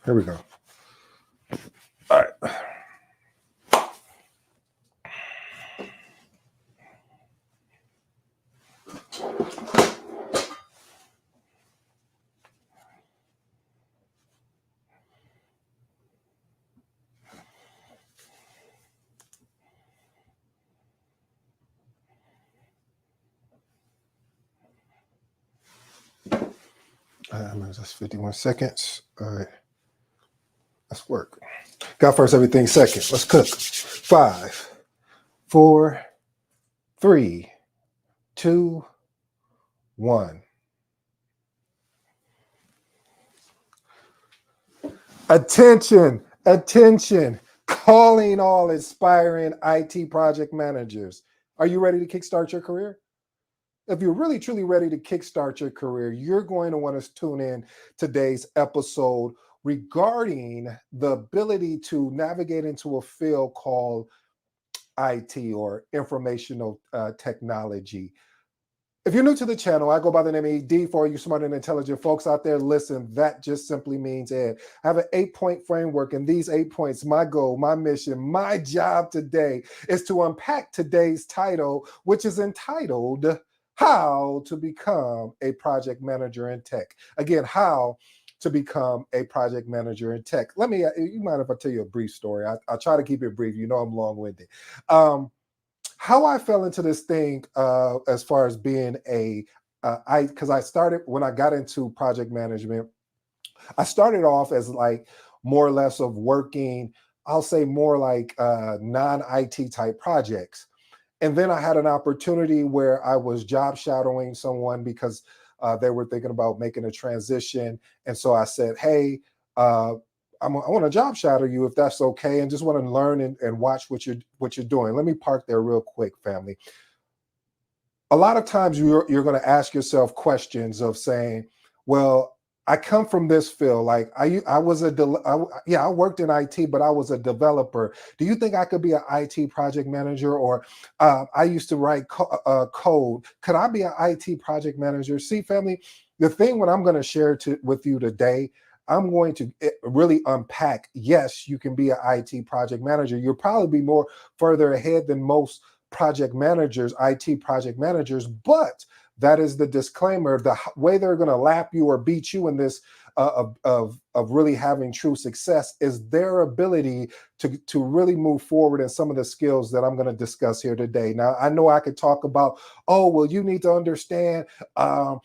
Here we go. All right. That's 51 seconds. All right. Let's work. God first, everything second. Let's cook. 5, 4, 3, 2, 1. Attention, attention. Calling all aspiring IT project managers. Are you ready to kickstart your career? If you're really truly ready to kickstart your career, you're going to want to tune in today's episode regarding the ability to navigate into a field called IT or informational technology. If you're new to the channel, I go by the name of ED. For you smart and intelligent folks out there, listen, that just simply means Ed. I have an 8-point framework, and these 8 points, my goal, my mission, my job today is to unpack today's title, which is entitled How to Become a Project Manager in Tech. Again, how to become a project manager in tech. You mind if I tell you a brief story? I'll try to keep it brief. You know I'm long-winded. How I fell into this thing as far as being because I started, when I got into project management, I started off as like more or less of working, I'll say more like non-IT type projects. And then I had an opportunity where I was job shadowing someone because they were thinking about making a transition. And so I said, hey, I want to job shadow you if that's okay, and just want to learn and watch what you're doing. Let me park there real quick, family. A lot of times you're going to ask yourself questions of saying, well, I come from this field. Like I worked in IT, but I was a developer. Do you think I could be an IT project manager? Or I used to write code. Could I be an IT project manager? See, family, the thing what I'm going to share with you today, I'm going to really unpack. Yes, you can be an IT project manager. You'll probably be more further ahead than most project managers, IT project managers, but that is the disclaimer. The way they're going to lap you or beat you in this of really having true success is their ability to really move forward in some of the skills that I'm going to discuss here today. Now, I know I could talk about, oh, well, you need to understand all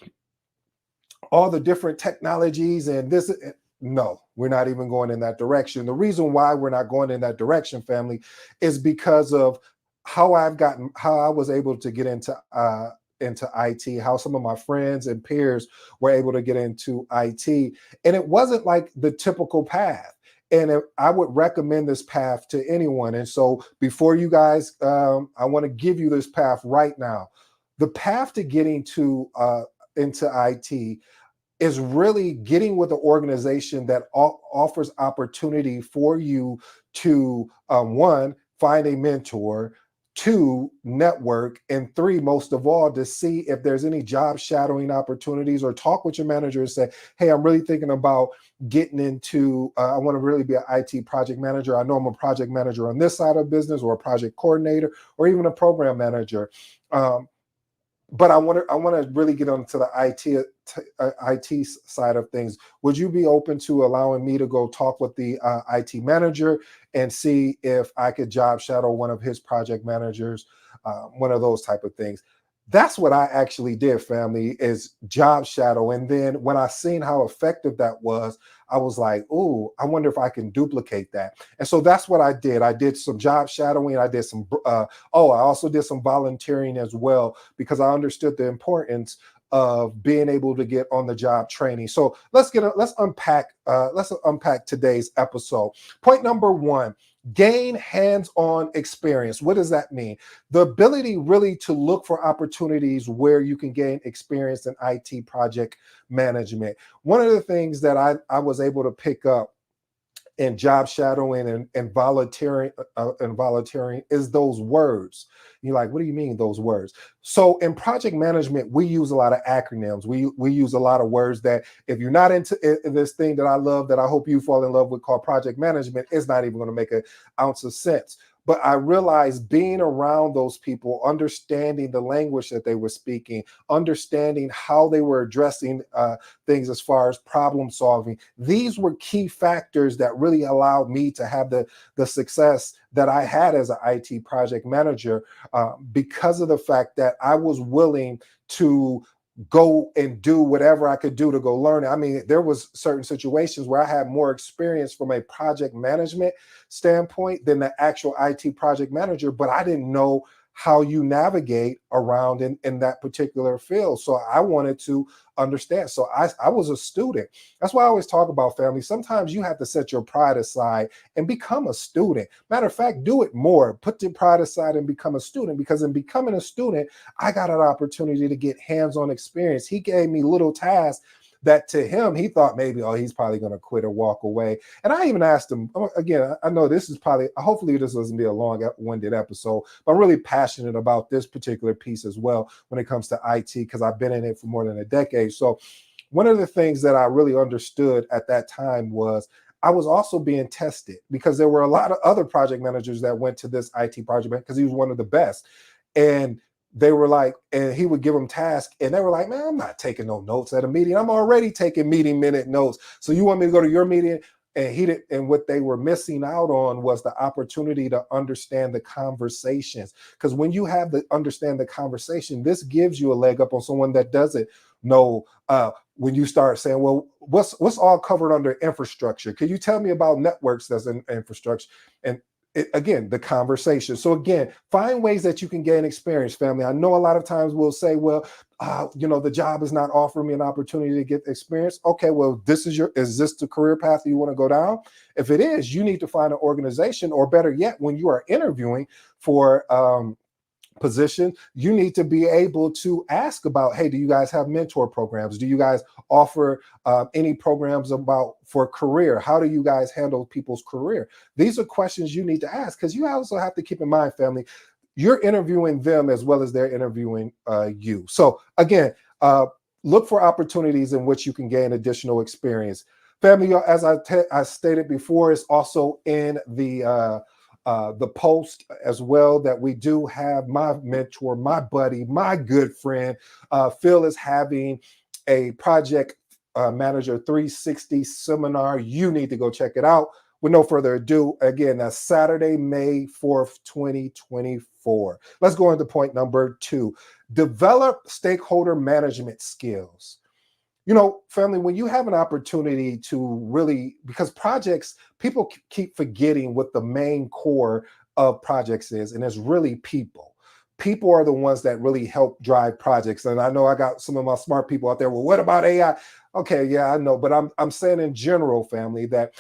the different technologies and this. No, we're not even going in that direction. The reason why we're not going in that direction, family, is because of how I was able to get into IT, how some of my friends and peers were able to get into IT. And it wasn't like the typical path. And I would recommend this path to anyone. And so before you guys, I want to give you this path right now. The path to getting into IT is really getting with an organization that offers opportunity for you to, one, find a mentor, 2, network, and 3, most of all, to see if there's any job shadowing opportunities, or talk with your manager and say, hey, I'm really thinking about getting into, I want to really be an IT project manager. I know I'm a project manager on this side of business, or a project coordinator, or even a program manager. But I want to really get onto the IT side of things. Would you be open to allowing me to go talk with the IT manager and see if I could job shadow one of his project managers, one of those type of things? That's what I actually did, family, is job shadow. And then when I seen how effective that was, I was like, oh, I wonder if I can duplicate that. And so that's what I did. I did some job shadowing. I did some, I also did some volunteering as well, because I understood the importance of being able to get on the job training. So let's unpack today's episode. Point number 1, gain hands-on experience. What does that mean? The ability really to look for opportunities where you can gain experience in IT project management. One of the things that I was able to pick up and job shadowing and volunteering is those words. You're like, what do you mean those words? So in project management, we use a lot of acronyms. We use a lot of words that if you're not into this thing that I love, that I hope you fall in love with, called project management, it's not even going to make an ounce of sense. But I realized being around those people, understanding the language that they were speaking, understanding how they were addressing things as far as problem solving, these were key factors that really allowed me to have the success that I had as an IT project manager, because of the fact that I was willing to go and do whatever I could do to go learn it. I mean, there was certain situations where I had more experience from a project management standpoint than the actual IT project manager, but I didn't know how you navigate around in that particular field. So I wanted to understand. So I was a student. That's why I always talk about, family. Sometimes you have to set your pride aside and become a student. Matter of fact, do it more. Put your pride aside and become a student, because in becoming a student, I got an opportunity to get hands-on experience. He gave me little tasks that to him, he thought maybe, oh, he's probably going to quit or walk away. And I even asked him, again, I know this is probably, hopefully this doesn't be a long-winded episode, but I'm really passionate about this particular piece as well when it comes to IT, because I've been in it for more than a decade. So one of the things that I really understood at that time was I was also being tested, because there were a lot of other project managers that went to this IT project, because he was one of the best. And they were like, and he would give them tasks, and they were like, man, I'm not taking no notes at a meeting. I'm already taking meeting minute notes. So you want me to go to your meeting? And he did, and what they were missing out on was the opportunity to understand the conversations. Because when you have the understand the conversation, this gives you a leg up on someone that doesn't know. When you start saying, well, what's all covered under infrastructure? Could you tell me about networks that's in infrastructure? And again, the conversation. So again, find ways that you can gain experience, family. I know a lot of times we'll say, well, the job is not offering me an opportunity to get experience. Okay, well, is this the career path you want to go down? If it is, you need to find an organization, or better yet, when you are interviewing for position, you need to be able to ask about, hey, do you guys have mentor programs? Do you guys offer any programs for career? How do you guys handle people's career? These are questions you need to ask, because you also have to keep in mind, family, you're interviewing them as well as they're interviewing you. So again, look for opportunities in which you can gain additional experience. Family, as I stated before, is also in the post as well, that we do have my mentor, my buddy, my good friend, Phil, is having a project manager 360 seminar. You need to go check it out. With no further ado, again, that's Saturday, May 4th, 2024. Let's go into point number 2. Develop stakeholder management skills. Family, when you have an opportunity to really, because projects, people keep forgetting what the main core of projects is, and it's really people. People are the ones that really help drive projects. And I know I got some of my smart people out there. Well, what about AI? Okay, yeah, I know, but I'm saying in general, family, that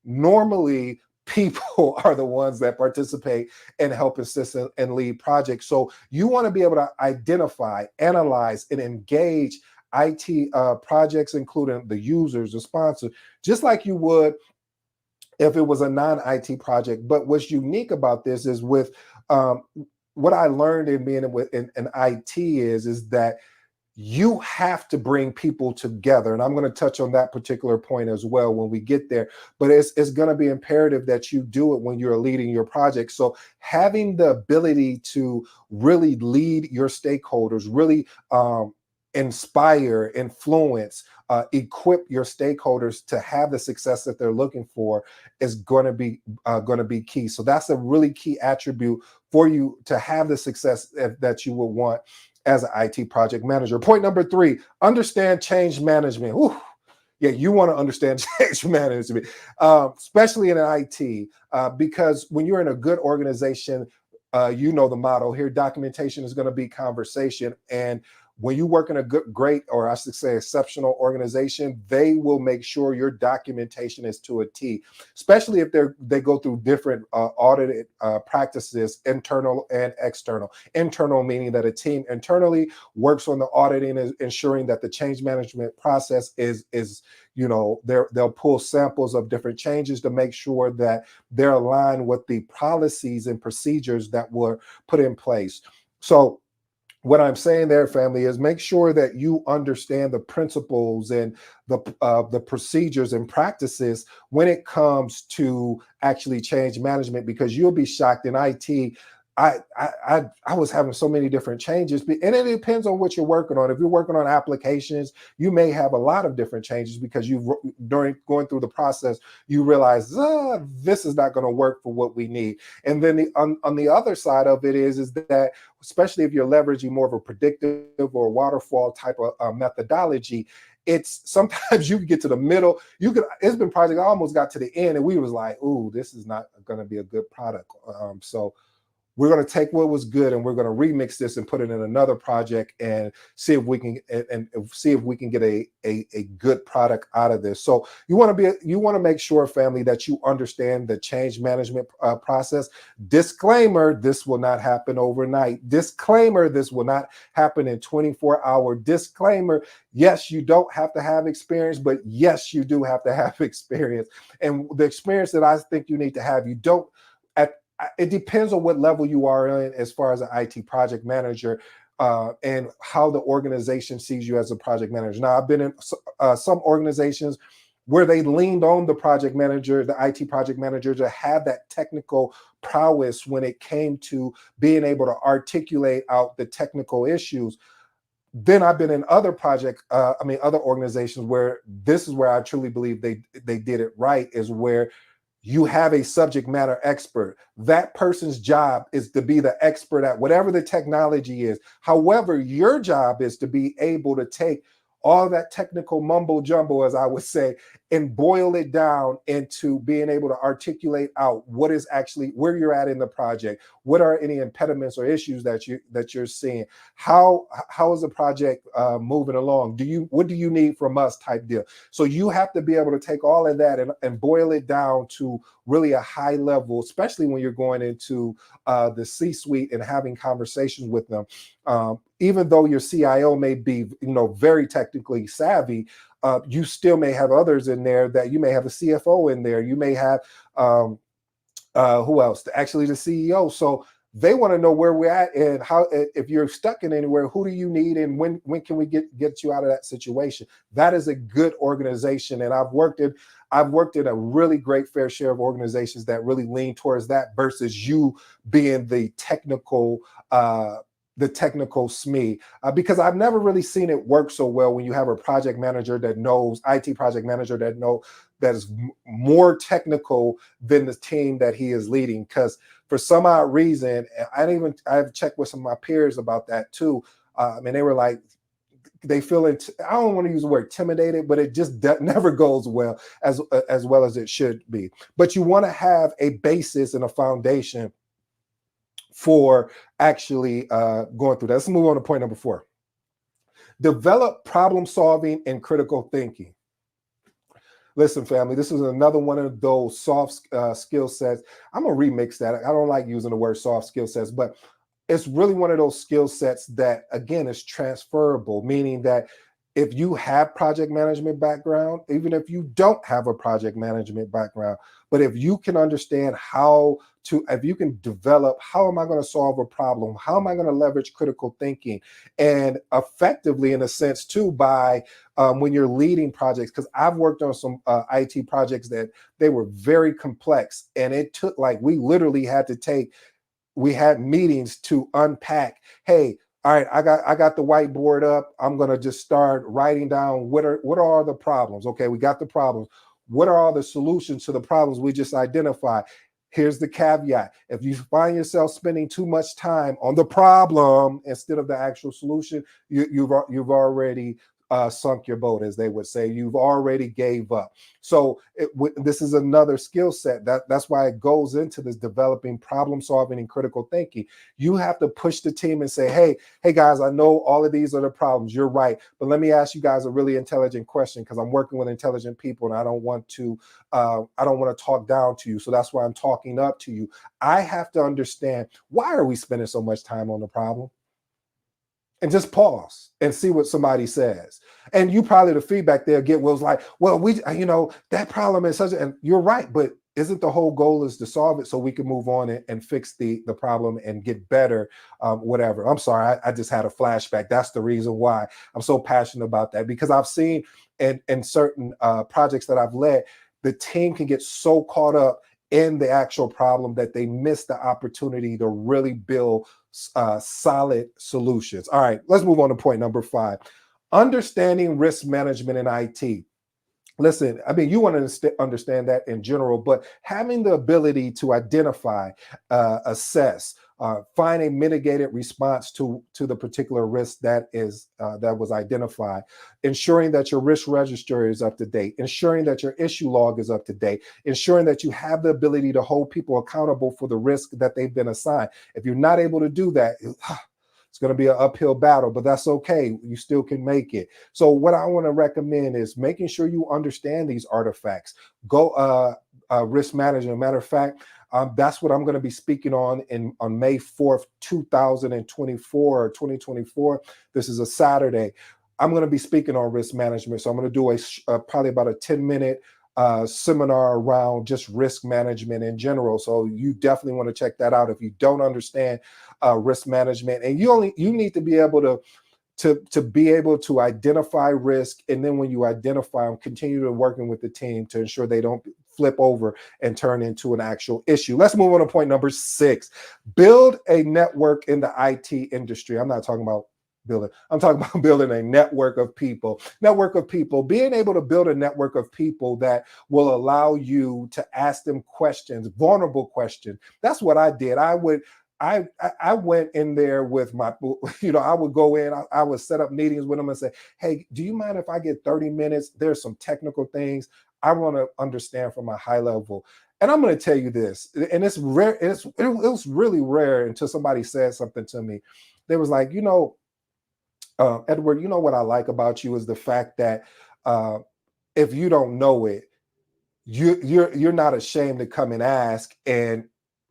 normally people are the ones that participate and help assist and lead projects. So you want to be able to identify, analyze, and engage IT projects, including the users, the sponsor, just like you would if it was a non-IT project. But what's unique about this is with what I learned in being in IT is that you have to bring people together. And I'm going to touch on that particular point as well when we get there. But it's going to be imperative that you do it when you're leading your project. So having the ability to really lead your stakeholders, really inspire, influence, equip your stakeholders to have the success that they're looking for is going to be key. So that's a really key attribute for you to have the success that you would want as an IT project manager. Point number 3, understand change management. Whew. Yeah, you want to understand change management, especially in IT, because when you're in a good organization, you know the motto here, documentation is going to be conversation. And when you work in a good, great, or I should say exceptional organization, they will make sure your documentation is to a T, especially if they go through different audited practices, internal and external. Internal meaning that a team internally works on the auditing and ensuring that the change management process is they'll pull samples of different changes to make sure that they're aligned with the policies and procedures that were put in place. So what I'm saying there, family, is make sure that you understand the principles and the procedures and practices when it comes to actually change management, because you'll be shocked in IT. I was having so many different changes, and it depends on what you're working on. If you're working on applications, you may have a lot of different changes because during going through the process, you realize this is not going to work for what we need. And then on the other side of it is that, especially if you're leveraging more of a predictive or waterfall type of methodology, it's sometimes you can get to the middle. It's been project I almost got to the end, and we was like, "Ooh, this is not going to be a good product." So we're going to take what was good and we're going to remix this and put it in another project and see if we can get a good product out of this. So you want to make sure, family, that you understand the change management process. Disclaimer: this will not happen overnight. Disclaimer: this will not happen in 24-hour. Disclaimer: yes, you don't have to have experience, but yes, you do have to have experience. And the experience that I think you need to have, it depends on what level you are in as far as an IT project manager, and how the organization sees you as a project manager. Now, I've been in some organizations where they leaned on the project manager, the IT project manager, to have that technical prowess when it came to being able to articulate out the technical issues. Then I've been in other other organizations where this is where I truly believe they did it right, is where you have a subject matter expert. That person's job is to be the expert at whatever the technology is. However, your job is to be able to take all that technical mumbo jumbo, as I would say, and boil it down into being able to articulate out what is actually where you're at in the project. What are any impediments or issues that you're seeing? How is the project moving along? What do you need from us, type deal? So you have to be able to take all of that and boil it down to really a high level, especially when you're going into the C-suite and having conversations with them. Even though your CIO may be, very technically savvy, you still may have others in there. That you may have a CFO in there. You may have who else? Actually, the CEO. So they want to know where we're at and how. If you're stuck in anywhere, who do you need, and when can we get you out of that situation? That is a good organization, and I've worked in a really great fair share of organizations that really lean towards that versus you being the technical SME, because I've never really seen it work so well when you have a project manager that knows, IT project manager that is more technical than the team that he is leading. Because for some odd reason, I've checked with some of my peers about that too, and they were like, they feel it. I don't want to use the word intimidated, but it just never goes well as well as it should be. But you want to have a basis and a foundation for actually going through that. Let's move on to point number 4. Develop problem solving and critical thinking. Listen, family, this is another one of those soft skill sets. I'm going to remix that. I don't like using the word soft skill sets, but it's really one of those skill sets that, again, is transferable, meaning that if you have project management background, even if you don't have a project management background, but if you can understand if you can develop, how am I going to solve a problem? How am I going to leverage critical thinking? And effectively, in a sense, too, by when you're leading projects, because I've worked on some IT projects that they were very complex, and it took we had meetings to unpack, hey, all right, I got the whiteboard up. I'm going to just start writing down what are all the problems. Okay, we got the problems. What are all the solutions to the problems we just identified? Here's the caveat. If you find yourself spending too much time on the problem instead of the actual solution, you've already sunk your boat, as they would say. You've already gave up. So this is another skill set. That's why it goes into this developing problem solving and critical thinking. You have to push the team and say, hey guys, I know all of these are the problems. You're right, but let me ask you guys a really intelligent question, because I'm working with intelligent people and I don't want to talk down to you. So that's why I'm talking up to you. I have to understand, why are we spending so much time on the problem? And just pause and see what somebody says. And you probably, the feedback they'll get was like, well, that problem is such, and you're right, but isn't the whole goal is to solve it so we can move on and fix the problem and get better, whatever. I'm sorry, I just had a flashback. That's the reason why I'm so passionate about that, because I've seen in certain projects that I've led, the team can get so caught up in the actual problem that they miss the opportunity to really build solid solutions. All right, let's move on to point number 5. Understanding risk management in IT. Listen, I mean, you want to understand that in general, but having the ability to identify, assess, find a mitigated response to the particular risk that was identified, ensuring that your risk register is up to date, ensuring that your issue log is up to date, ensuring that you have the ability to hold people accountable for the risk that they've been assigned. If you're not able to do that, it's going to be an uphill battle, but that's okay. You still can make it. So what I want to recommend is making sure you understand these artifacts. Go risk management. Matter of fact, that's what I'm going to be speaking on May 4th, 2024 or 2024. This is a Saturday. I'm going to be speaking on risk management. So I'm going to do probably about a 10-minute seminar around just risk management in general. So you definitely want to check that out if you don't understand risk management. And you need to be able to be able to identify risk, and then when you identify them, continue to working with the team to ensure they don't flip over and turn into an actual issue. Let's move on to point number 6. Build a network in the IT industry. I'm not talking about building. I'm talking about building a network of people. Being able to build a network of people that will allow you to ask them questions, vulnerable questions. That's what I did. I went in there with my, I would go in, I would set up meetings with them and say, hey, do you mind if I get 30 minutes? There's some technical things I want to understand from a high level. And I'm going to tell you this, and it's rare. It was really rare until somebody said something to me. They was like, Edward, what I like about you is the fact that if you don't know it, you're not ashamed to come and ask, and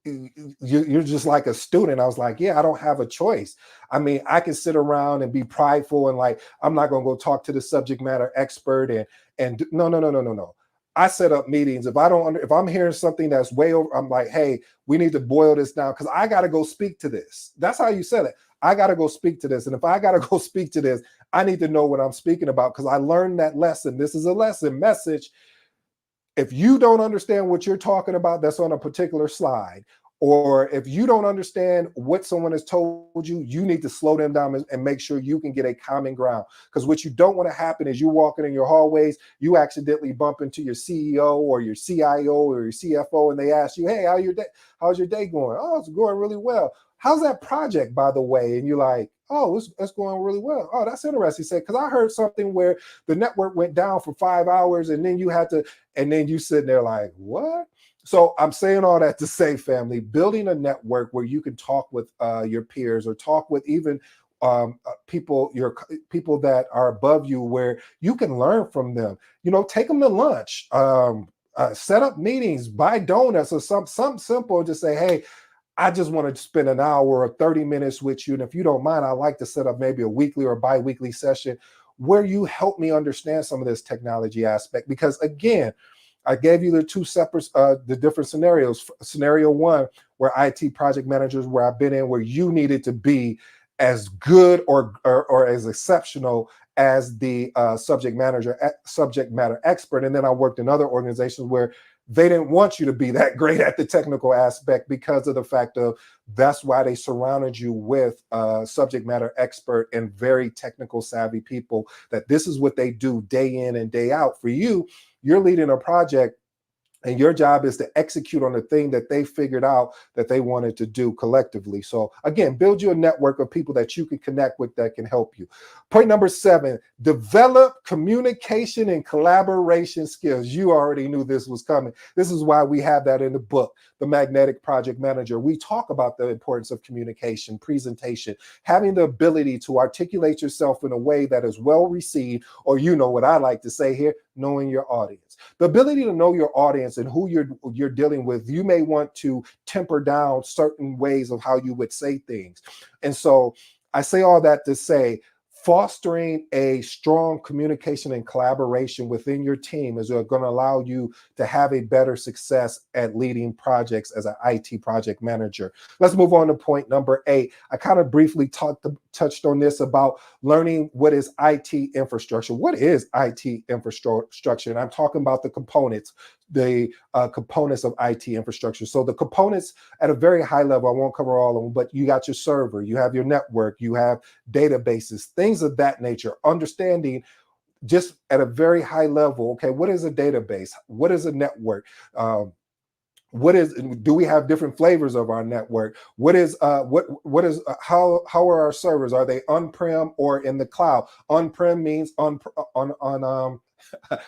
you're just like a student. I was like, yeah, I don't have a choice. I mean, I can sit around and be prideful and like, I'm not going to go talk to the subject matter expert and no. I set up meetings. If I'm hearing something that's way over, I'm like, hey, we need to boil this down because I got to go speak to this. That's how you said it. I got to go speak to this. And if I got to go speak to this, I need to know what I'm speaking about because I learned that lesson. This is a lesson message. If you don't understand what you're talking about, that's on a particular slide, or if you don't understand what someone has told you, you need to slow them down and make sure you can get a common ground. Because what you don't want to happen is you walking in your hallways, you accidentally bump into your CEO or your CIO or your CFO, and they ask you, hey, how's your day going? Oh, it's going really well. How's that project, by the way? And you're like, oh, it's going really well. Oh, that's interesting. He said, because I heard something where the network went down for 5 hours and then you sitting there like, what? So I'm saying all that to say, family, building a network where you can talk with your peers or talk with even people that are above you, where you can learn from them. Take them to lunch, set up meetings, buy donuts or something simple. Just say, hey, I just want to spend an hour or 30 minutes with you. And if you don't mind, I'd like to set up maybe a weekly or bi-weekly session where you help me understand some of this technology aspect. Because again, I gave you the two separate, the different scenarios. Scenario 1, where IT project managers, where I've been in, where you needed to be as good or as exceptional as the subject matter expert. And then I worked in other organizations where they didn't want you to be that great at the technical aspect because of the fact of that's why they surrounded you with subject matter expert and very technical savvy people, that this is what they do day in and day out. For you, you're leading a project And your job is to execute on the thing that they figured out that they wanted to do collectively. So again, build you a network of people that you can connect with that can help you. Point number 7, develop communication and collaboration skills. You already knew this was coming. This is why we have that in the book, The Magnetic Project Manager. We talk about the importance of communication, presentation, having the ability to articulate yourself in a way that is well received, or you know what I like to say here, knowing your audience. The ability to know your audience and who you're dealing with. You may want to temper down certain ways of how you would say things. And so I say all that to say, fostering a strong communication and collaboration within your team is going to allow you to have a better success at leading projects as an IT project manager. Let's move on to point number 8. I kind of briefly touched on this about learning what is IT infrastructure. What is IT infrastructure? And I'm talking about the components of IT infrastructure. So the components at a very high level, I won't cover all of them, but you got your server, you have your network, you have databases, things of that nature. Understanding just at a very high level, okay, what is a database? What is a network? Do we have different flavors of our network? What is how are our servers? Are they on-prem or in the cloud? On-prem means on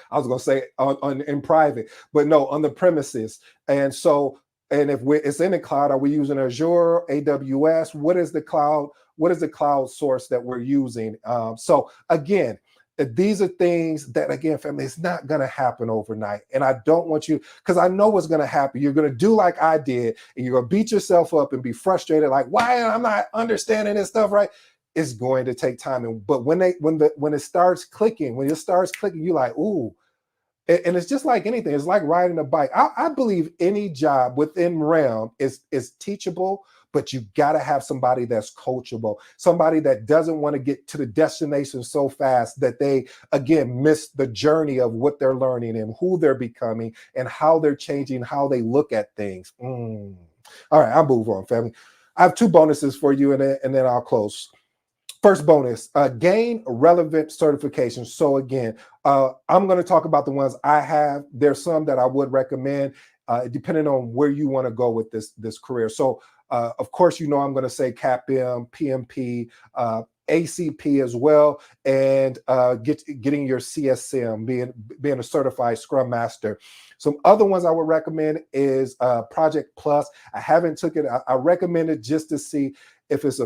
I was going to say on in private, but no, on the premises. And so, and if it's in the cloud, are we using Azure, AWS? What is the cloud? What is the cloud source that we're using? So again, these are things that, again, family, it's not going to happen overnight. And I don't want you, because I know what's going to happen. You're going to do like I did, and you're going to beat yourself up and be frustrated, like, why am I not understanding this stuff right? It's going to take time. But when it starts clicking, you're like, ooh. And it's just like anything. It's like riding a bike. I believe any job within realm is teachable, but you got to have somebody that's coachable, somebody that doesn't want to get to the destination so fast that they, again, miss the journey of what they're learning and who they're becoming and how they're changing, how they look at things. All right, I'll move on, family. I have 2 bonuses for you, and then I'll close. First bonus, gain relevant certification. So again, I'm going to talk about the ones I have. There's some that I would recommend, depending on where you want to go with this career. So of course, you know, I'm going to say CAPM, PMP, ACP as well, and getting your CSM, being a certified Scrum Master. Some other ones I would recommend is Project Plus. I haven't took it. I recommend it just to see if it's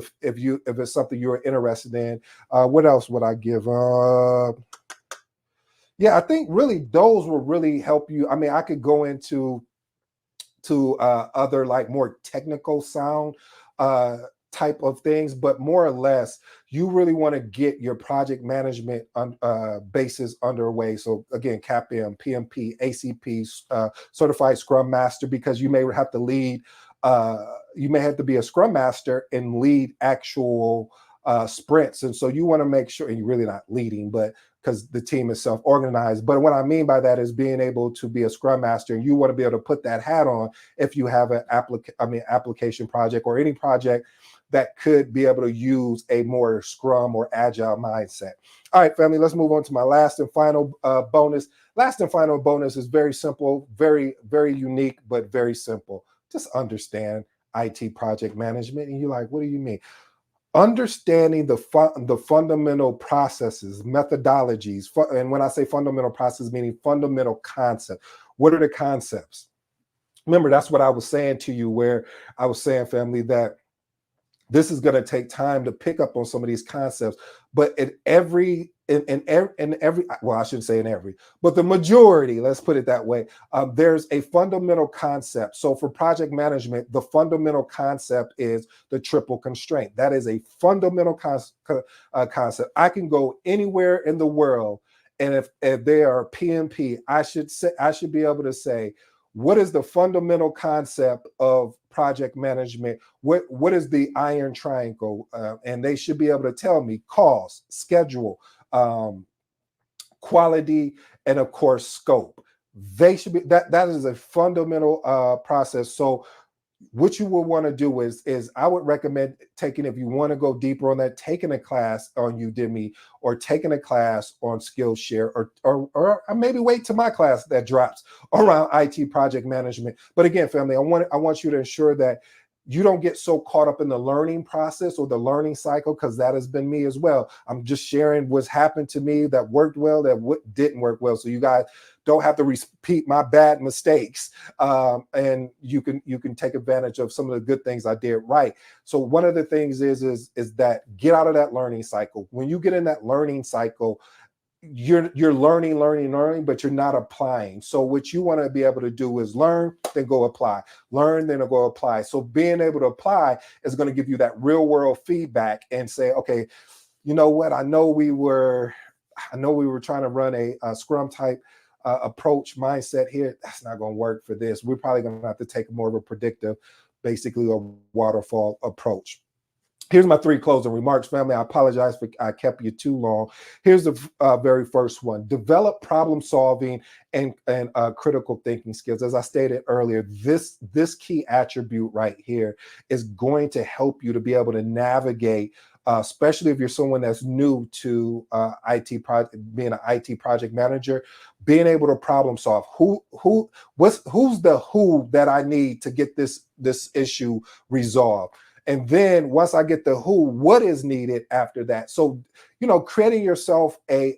something you're interested in. What else would I give? Yeah, I think really those will really help you. I mean, I could go into other like more technical sound type of things, but more or less, you really want to get your project management bases underway. So again, CAPM, PMP, ACP, certified Scrum Master, because you may have to lead. You may have to be a Scrum Master and lead actual sprints, and so you want to make sure, and you're really not leading, but because the team is self-organized. But what I mean by that is being able to be a Scrum Master, and you want to be able to put that hat on if you have an application project or any project that could be able to use a more Scrum or Agile mindset. All right, family, let's move on to my last and final bonus. Last and final bonus is very simple, very, very unique, but very simple. Just understand IT project management. And you're like, what do you mean? Understanding the fundamental processes, methodologies, and when I say fundamental process, meaning fundamental concept. What are the concepts? Remember, that's what I was saying to you, where I was saying, family, that this is going to take time to pick up on some of these concepts, but in every, well, I shouldn't say in every, but the majority, let's put it that way, there's a fundamental concept. So for project management, the fundamental concept is the triple constraint. That is a fundamental concept. I can go anywhere in the world, and if they are PMP, I should be able to say, what is the fundamental concept of project management? What is the iron triangle? And they should be able to tell me cost, schedule, quality, and of course, scope. They should be, that is a fundamental process. So what you will want to do is I would recommend taking, if you want to go deeper on that, taking a class on Udemy or taking a class on Skillshare, or maybe wait till my class that drops around IT project management. But again, family, I want you to ensure that you don't get so caught up in the learning process or the learning cycle, because that has been me as well. I'm just sharing what's happened to me that worked well, that what didn't work well, so you guys don't have to repeat my bad mistakes, and you can take advantage of some of the good things I did right. So one of the things is that get out of that learning cycle. When you get in that learning cycle, you're learning, but you're not applying. So what you want to be able to do is learn, then go apply, learn, then go apply. So being able to apply is going to give you that real world feedback and say, okay, you know what? I know we were trying to run a Scrum type approach mindset here. That's not going to work for this. We're probably going to have to take more of a predictive, basically a waterfall approach. Here's my 3 closing remarks, family. I apologize for I kept you too long. Here's the very first one: develop problem solving and critical thinking skills. As I stated earlier, this key attribute right here is going to help you to be able to navigate, especially if you're someone that's new to being an IT project manager, being able to problem solve. Who's the who that I need to get this issue resolved? And then once I get the who, what is needed after that? So, creating yourself a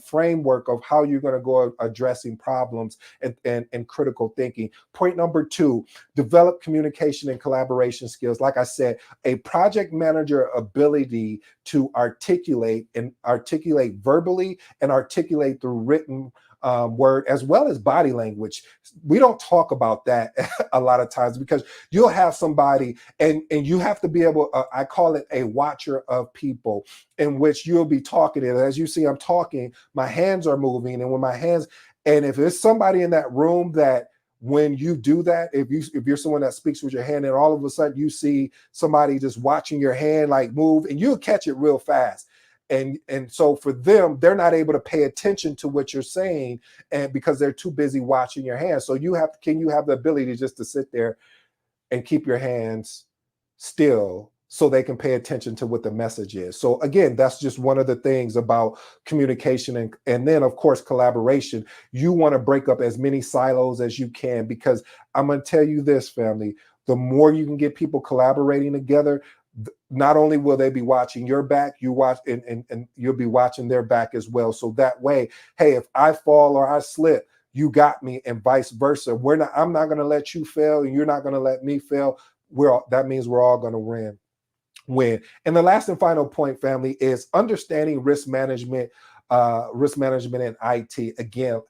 framework of how you're going to go addressing problems and critical thinking. Point number 2, develop communication and collaboration skills. Like I said, a project manager ability to articulate verbally and articulate through written word, as well as body language. We don't talk about that a lot of times, because you'll have somebody and you have to be able, I call it a watcher of people, in which you'll be talking, and as you see I'm talking, my hands are moving, and when my hands, and if there's somebody in that room that when you do that, if you're someone that speaks with your hand and all of a sudden you see somebody just watching your hand like move, and you'll catch it real fast. And so for them, they're not able to pay attention to what you're saying, and because they're too busy watching your hands. So you have the ability just to sit there and keep your hands still so they can pay attention to what the message is. So again, that's just one of the things about communication, and then of course collaboration. You want to break up as many silos as you can, because I'm going to tell you this, family, the more you can get people collaborating together, not only will they be watching your back, and you'll be watching their back as well. So that way, hey, if I fall or I slip, you got me, and vice versa. I'm not going to let you fail, and you're not going to let me fail. That means we're all going to win. And the last and final point, family, is understanding risk management in IT. Again,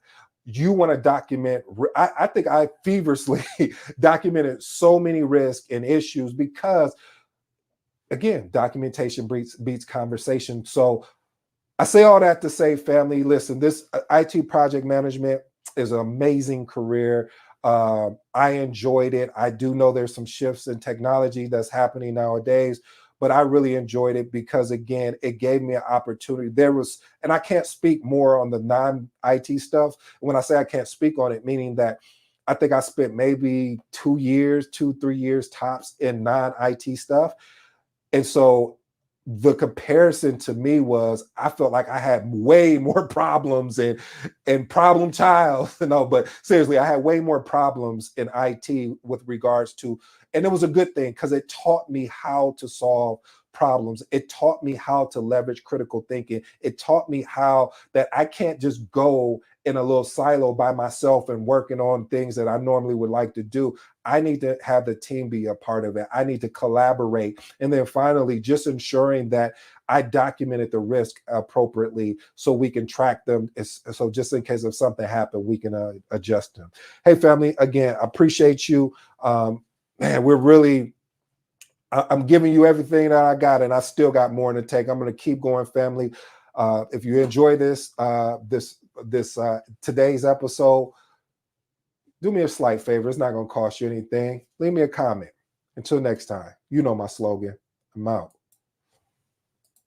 you want to document. I think I feverishly documented so many risks and issues, because again, documentation beats conversation. So I say all that to say, family, listen, this IT project management is an amazing career. I enjoyed it. I do know there's some shifts in technology that's happening nowadays, but I really enjoyed it because, again, it gave me an opportunity. And I can't speak more on the non-IT stuff. When I say I can't speak on it, meaning that I think I spent maybe 3 years tops in non-IT stuff. And so the comparison to me was, I felt like I had way more problems and problem child, but seriously, I had way more problems in IT with regards to, and it was a good thing because it taught me how to solve problems. It taught me how to leverage critical thinking. It taught me how that I can't just go in a little silo by myself and working on things that I normally would like to do. I need to have the team be a part of it. I need to collaborate. And then finally, just ensuring that I documented the risk appropriately so we can track them. So just in case if something happened, we can adjust them. Hey, family, again, I appreciate you. Man, I'm giving you everything that I got, and I still got more to take. I'm going to keep going, family. If you enjoy today's episode, do me a slight favor. It's not going to cost you anything. Leave me a comment. Until next time, you know my slogan. I'm out.